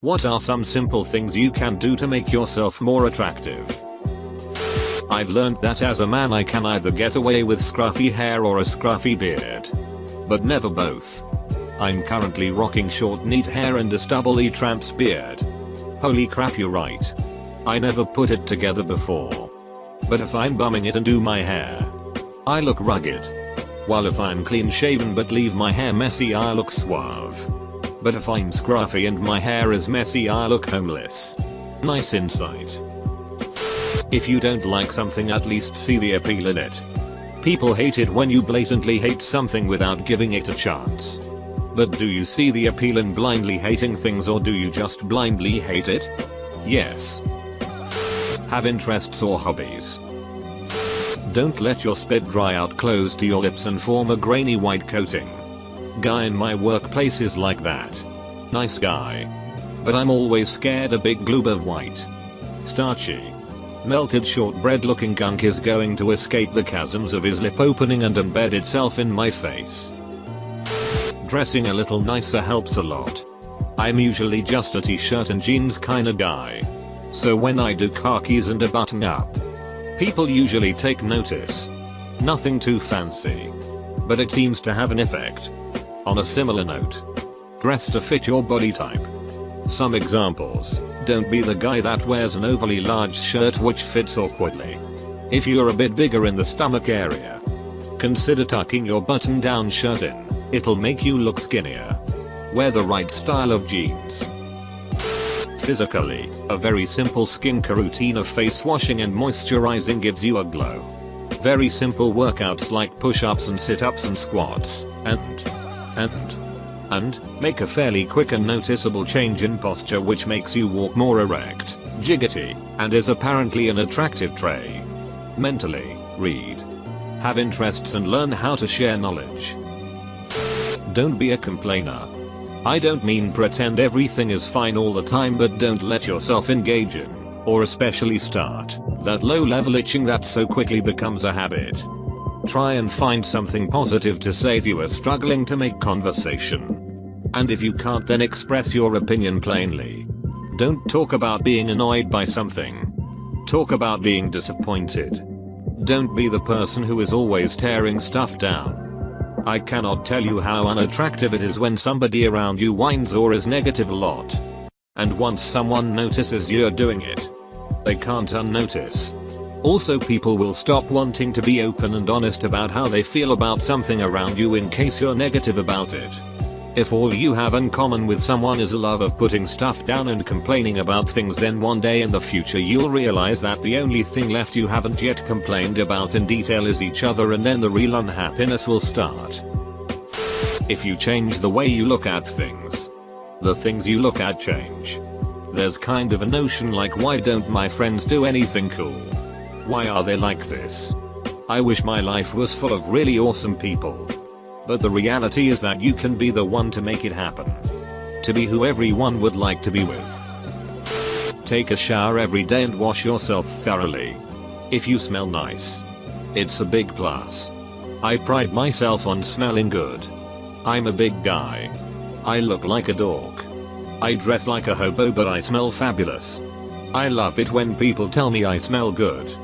What are some simple things you can do to make yourself more attractive? I've learned that as a man I can either get away with scruffy hair or a scruffy beard. But never both. I'm currently rocking short neat hair and a stubbly tramp's beard. Holy crap, you're right. I never put it together before. But if I'm bumming it and do my hair, I look rugged. While if I'm clean shaven but leave my hair messy, I look suave. But if I'm scruffy and my hair is messy, I look homeless. Nice insight. If you don't like something, at least see the appeal in it. People hate it when you blatantly hate something without giving it a chance. But do you see the appeal in blindly hating things, or do you just blindly hate it? Yes. Have interests or hobbies. Don't let your spit dry out close to your lips and form a grainy white coating. Guy in my workplace is like that. Nice guy. But I'm always scared a big glob of white, starchy, melted shortbread looking gunk is going to escape the chasms of his lip opening and embed itself in my face. Dressing a little nicer helps a lot. I'm usually just a t-shirt and jeans kinda guy. So when I do khakis and a button up, people usually take notice. Nothing too fancy, but it seems to have an effect. On a similar note, dress to fit your body type. Some examples: don't be the guy that wears an overly large shirt which fits awkwardly. If you're a bit bigger in the stomach area, consider tucking your button-down shirt in. It'll make you look skinnier. Wear the right style of jeans. Physically, a very simple skincare routine of face washing and moisturizing gives you a glow. Very simple workouts like push-ups and sit-ups and squats, and make a fairly quick and noticeable change in posture which makes you walk more erect, jiggity, and is apparently an attractive trait. Mentally, read. Have interests and learn how to share knowledge. Don't be a complainer. I don't mean pretend everything is fine all the time, but don't let yourself engage in, or especially start, that low-level itching that so quickly becomes a habit. Try and find something positive to say if you are struggling to make conversation. And if you can't, then express your opinion plainly. Don't talk about being annoyed by something. Talk about being disappointed. Don't be the person who is always tearing stuff down. I cannot tell you how unattractive it is when somebody around you whines or is negative a lot. And once someone notices you're doing it, they can't unnotice. Also, people will stop wanting to be open and honest about how they feel about something around you in case you're negative about it. If all you have in common with someone is a love of putting stuff down and complaining about things, then one day in the future you'll realize that the only thing left you haven't yet complained about in detail is each other, and then the real unhappiness will start. If you change the way you look at things, the things you look at change. There's kind of a notion like, why don't my friends do anything cool? Why are they like this? I wish my life was full of really awesome people. But the reality is that you can be the one to make it happen. To be who everyone would like to be with. Take a shower every day and wash yourself thoroughly. If you smell nice, it's a big plus. I pride myself on smelling good. I'm a big guy. I look like a dork. I dress like a hobo, but I smell fabulous. I love it when people tell me I smell good,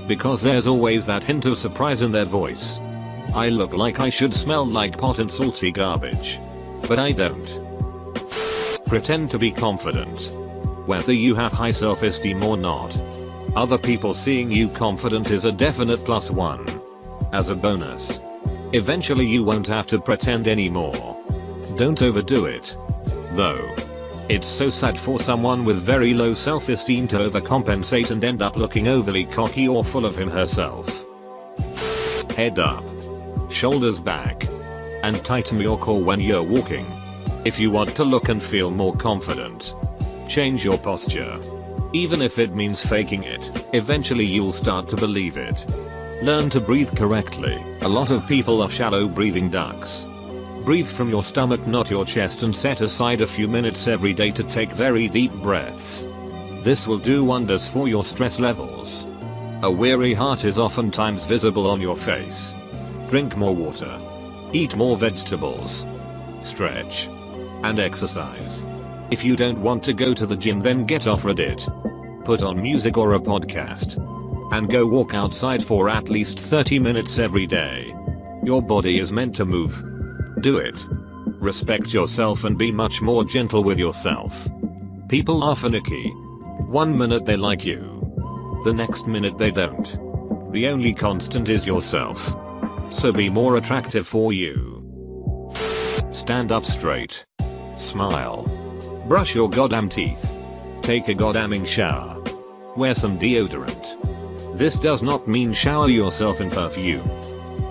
because there's always that hint of surprise in their voice. I look like I should smell like pot and salty garbage, but I don't. Pretend to be confident. Whether you have high self-esteem or not, other people seeing you confident is a definite +1. As a bonus, eventually you won't have to pretend anymore. Don't overdo it, though. It's so sad for someone with very low self-esteem to overcompensate and end up looking overly cocky or full of herself. Head up, shoulders back, and tighten your core when you're walking. If you want to look and feel more confident, change your posture. Even if it means faking it, eventually you'll start to believe it. Learn to breathe correctly. A lot of people are shallow breathing ducks. Breathe from your stomach, not your chest, and set aside a few minutes every day to take very deep breaths. This will do wonders for your stress levels. A weary heart is oftentimes visible on your face. Drink more water. Eat more vegetables. Stretch. And exercise. If you don't want to go to the gym, then get off Reddit. Put on music or a podcast. And go walk outside for at least 30 minutes every day. Your body is meant to move. Do it. Respect yourself and be much more gentle with yourself. People are finicky. One minute they like you. The next minute they don't. The only constant is yourself. So be more attractive for you. Stand up straight. Smile. Brush your goddamn teeth. Take a goddamning shower. Wear some deodorant. This does not mean shower yourself in perfume.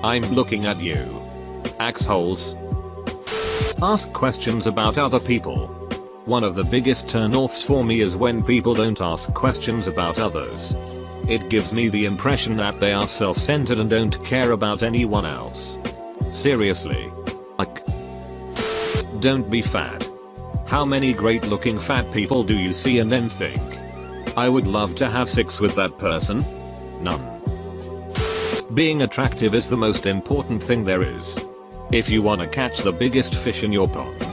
I'm looking at you. Axholes. Ask questions about other people. One of the biggest turn-offs for me is when people don't ask questions about others. It gives me the impression that they are self-centered and don't care about anyone else. Seriously. Like. Don't be fat. How many great looking fat people do you see and then think, I would love to have sex with that person? None. Being attractive is the most important thing there is. If you want to catch the biggest fish in your pond,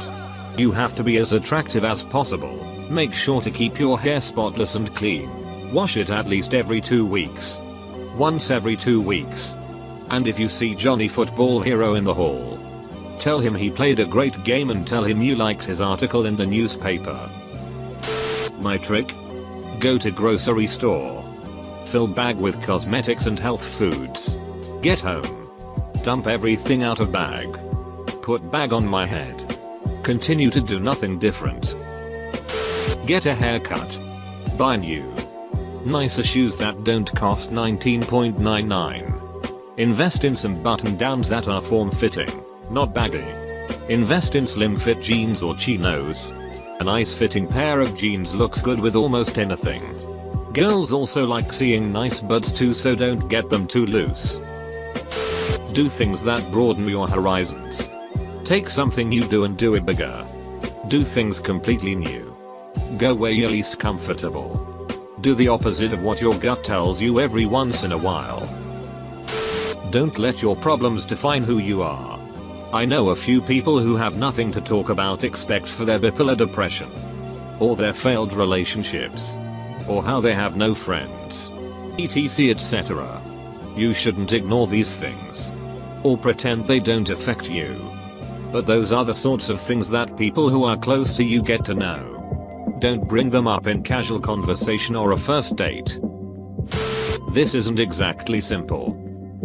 you have to be as attractive as possible. Make sure to keep your hair spotless and clean. Wash it at least every 2 weeks. Once every 2 weeks. And if you see Johnny Football Hero in the hall, tell him he played a great game and tell him you liked his article in the newspaper. My trick? Go to grocery store. Fill bag with cosmetics and health foods. Get home. Dump everything out of bag. Put bag on my head. Continue to do nothing different. Get a haircut. Buy new, nicer shoes that don't cost $19.99. Invest in some button downs that are form-fitting, not baggy. Invest in slim fit jeans or chinos. A nice fitting pair of jeans looks good with almost anything. Girls also like seeing nice butts too, so don't get them too loose. Do things that broaden your horizons. Take something you do and do it bigger. Do things completely new. Go where you're least comfortable. Do the opposite of what your gut tells you every once in a while. Don't let your problems define who you are. I know a few people who have nothing to talk about except for their bipolar depression, or their failed relationships, or how they have no friends, etc, etc. You shouldn't ignore these things, or pretend they don't affect you. But those are the sorts of things that people who are close to you get to know. Don't bring them up in casual conversation or a first date. This isn't exactly simple,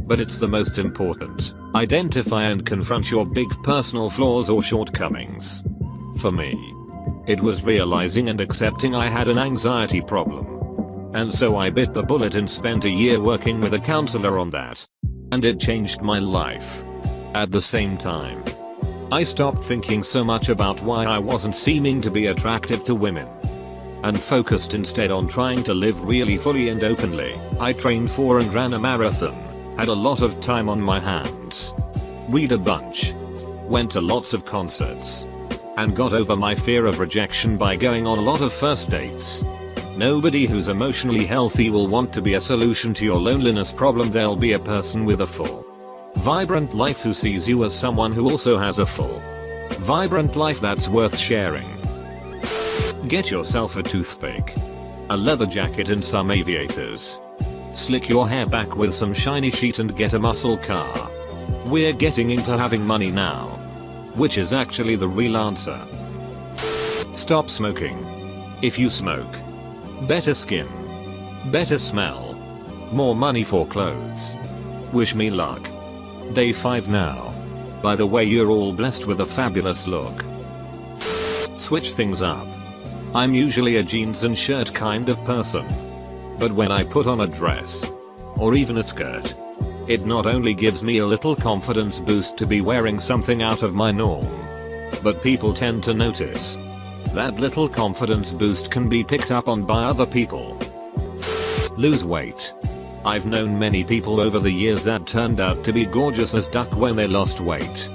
but it's the most important. Identify and confront your big personal flaws or shortcomings. For me, it was realizing and accepting I had an anxiety problem. And so I bit the bullet and spent a year working with a counselor on that. And it changed my life. At the same time, I stopped thinking so much about why I wasn't seeming to be attractive to women, and focused instead on trying to live really fully and openly. I trained for and ran a marathon, had a lot of time on my hands, read a bunch, went to lots of concerts, and got over my fear of rejection by going on a lot of first dates. Nobody who's emotionally healthy will want to be a solution to your loneliness problem. They'll be a person with a full, vibrant life who sees you as someone who also has a full, vibrant life that's worth sharing. Get yourself a toothpick, a leather jacket and some aviators. Slick your hair back with some shiny sheet and get a muscle car. We're getting into having money now, which is actually the real answer. Stop smoking. If you smoke, better skin, better smell, more money for clothes. Wish me luck. Day 5 now. By the way, you're all blessed with a fabulous look. Switch things up. I'm usually a jeans and shirt kind of person, but when I put on a dress, or even a skirt, it not only gives me a little confidence boost to be wearing something out of my norm, but people tend to notice. That little confidence boost can be picked up on by other people. Lose weight. I've known many people over the years that turned out to be gorgeous as duck when they lost weight.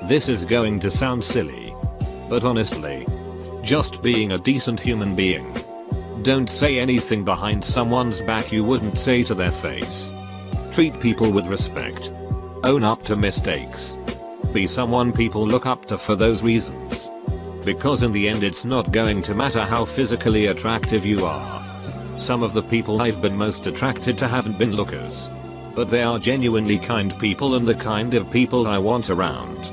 This is going to sound silly, but honestly, just being a decent human being. Don't say anything behind someone's back you wouldn't say to their face. Treat people with respect. Own up to mistakes. Be someone people look up to for those reasons. Because in the end it's not going to matter how physically attractive you are. Some of the people I've been most attracted to haven't been lookers. But they are genuinely kind people and the kind of people I want around.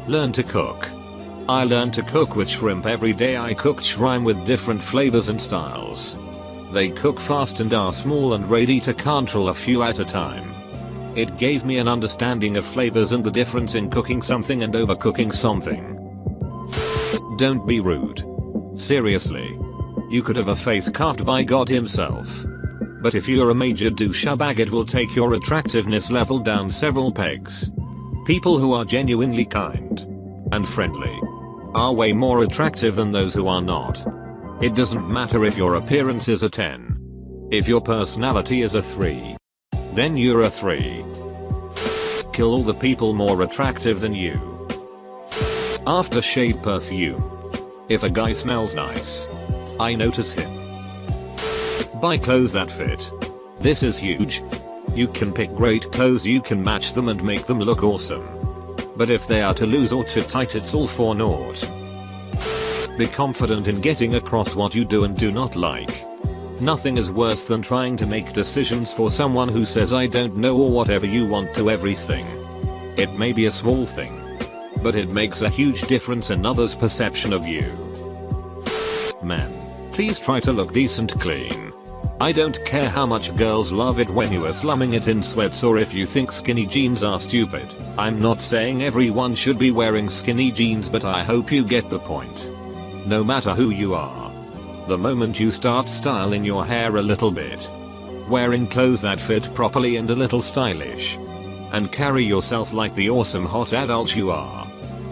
Learn to cook. I learn to cook with shrimp every day. I cooked shrimp with different flavors and styles. They cook fast and are small and ready to control a few at a time. It gave me an understanding of flavors and the difference in cooking something and overcooking something. Don't be rude. Seriously. You could have a face carved by God himself. But if you're a major douchebag, it will take your attractiveness level down several pegs. People who are genuinely kind and friendly are way more attractive than those who are not. It doesn't matter if your appearance is a 10. If your personality is a 3. Then you're a 3. Kill all the people more attractive than you. Aftershave perfume. If a guy smells nice, I notice him. Buy clothes that fit. This is huge. You can pick great clothes, you can match them and make them look awesome. But if they are too loose or too tight, it's all for naught. Be confident in getting across what you do and do not like. Nothing is worse than trying to make decisions for someone who says I don't know or whatever you want to everything. It may be a small thing, but it makes a huge difference in others' perception of you. Men, please try to look decent clean. I don't care how much girls love it when you are slumming it in sweats or if you think skinny jeans are stupid. I'm not saying everyone should be wearing skinny jeans, but I hope you get the point. No matter who you are, the moment you start styling your hair a little bit, wearing clothes that fit properly and a little stylish, and carry yourself like the awesome hot adult you are,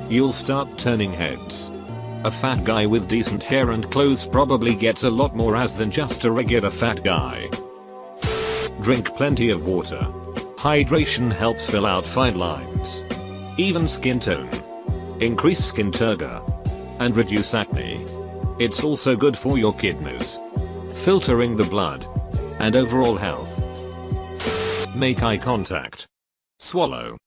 you'll start turning heads. A fat guy with decent hair and clothes probably gets a lot more ass than just a regular fat guy. Drink plenty of water. Hydration helps fill out fine lines, even skin tone, increase skin turgor, and reduce acne. It's also good for your kidneys, filtering the blood, and overall health. Make eye contact. Swallow.